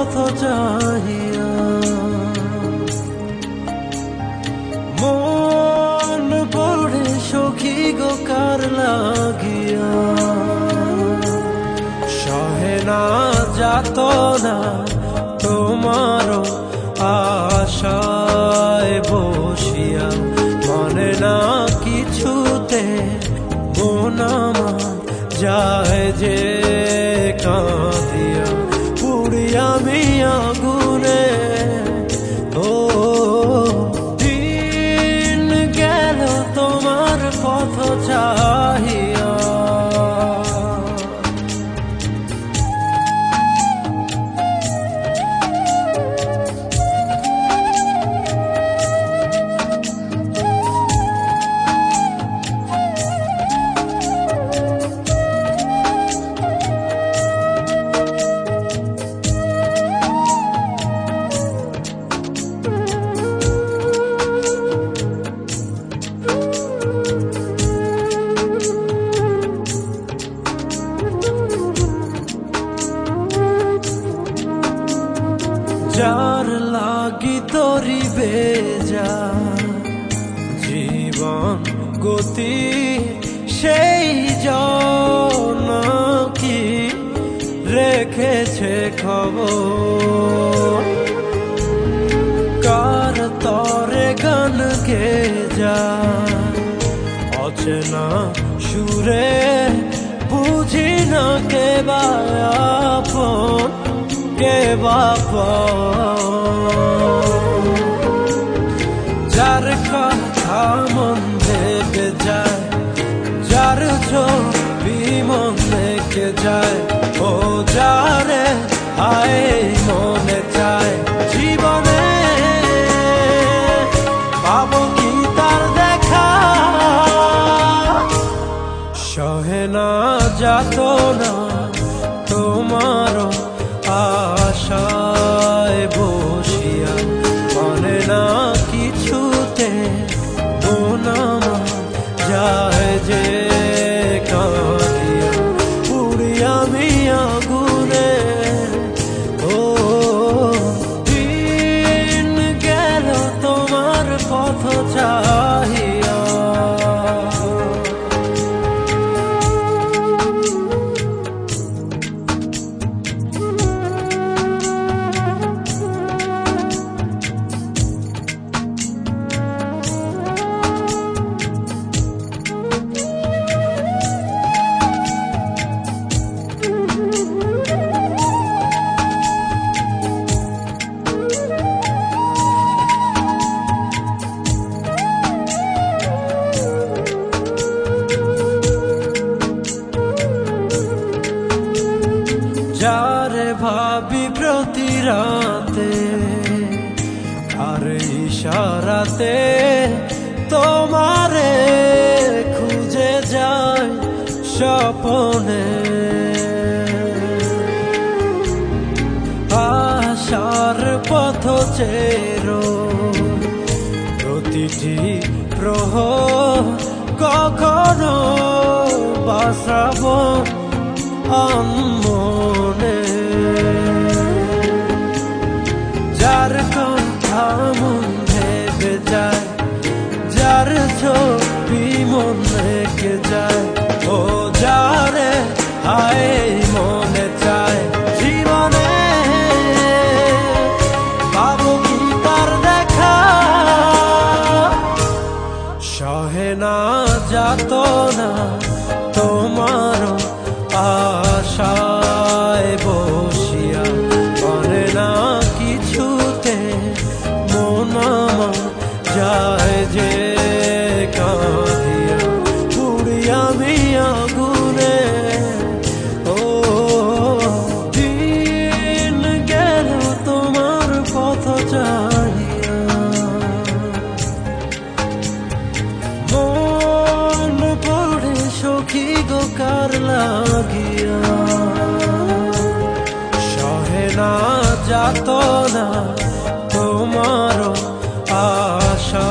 পথ চাহিয়া। মন পড়ে সখী গো কার লাগিয়া, সহে না যাতনা তোমার আশায় বসিয়া। মনে না কিছুতে মন আমার যায় যে কাঁদিয়া। পুড়ি আমি আগুনে, ও দিন গেল তোমার পথ চাহিয়া। যার লাগি তোরি বেজা জীবন গতি, সেই জন কি রেখেছে খবর। কার তরে গান গে যা অচেনা সুরে, বুঝি না কে বা আপন কে আপন। যার কথা মন থেকে যায়, যার ছবি মন থেকে যায়, ও যারে আয় মনে চায়। জীবনে পাবো কি তার দেখা, সহে না যাতনা তোমার আশায় বসিয়া। মনে না কিছুতে মন আমার যায় যে কাঁদিয়া। পুড়ি আমি আগুনে, ও দিন গেল তোমার পথ চাহিয়া। যারে ভাবি প্রতি রাতে, আর ইশারাতে তোমারে খুঁজে যায় স্বপনে। আশার পথ চেরো প্রতিটি প্রহর, কখনো বাসাবো মনে। যার কথা মন ভেবে যায়, যার ছবি মন রেখে যায়, ও যারে আয় মনে চায়। জীবনে পাবো কি তার দেখা, সহে না যাতনা তোমার আশায় বসিয়া। মনে না কিছুতে মন আমার যায় যে কাঁদিয়া। পুড়ি আমি আগুনে, ও দিন গেল তোমার পথ চাহিয়া। মন পড়ে সখী গো কার লাগিয়া, সহে না যাতনা তোমার আশা।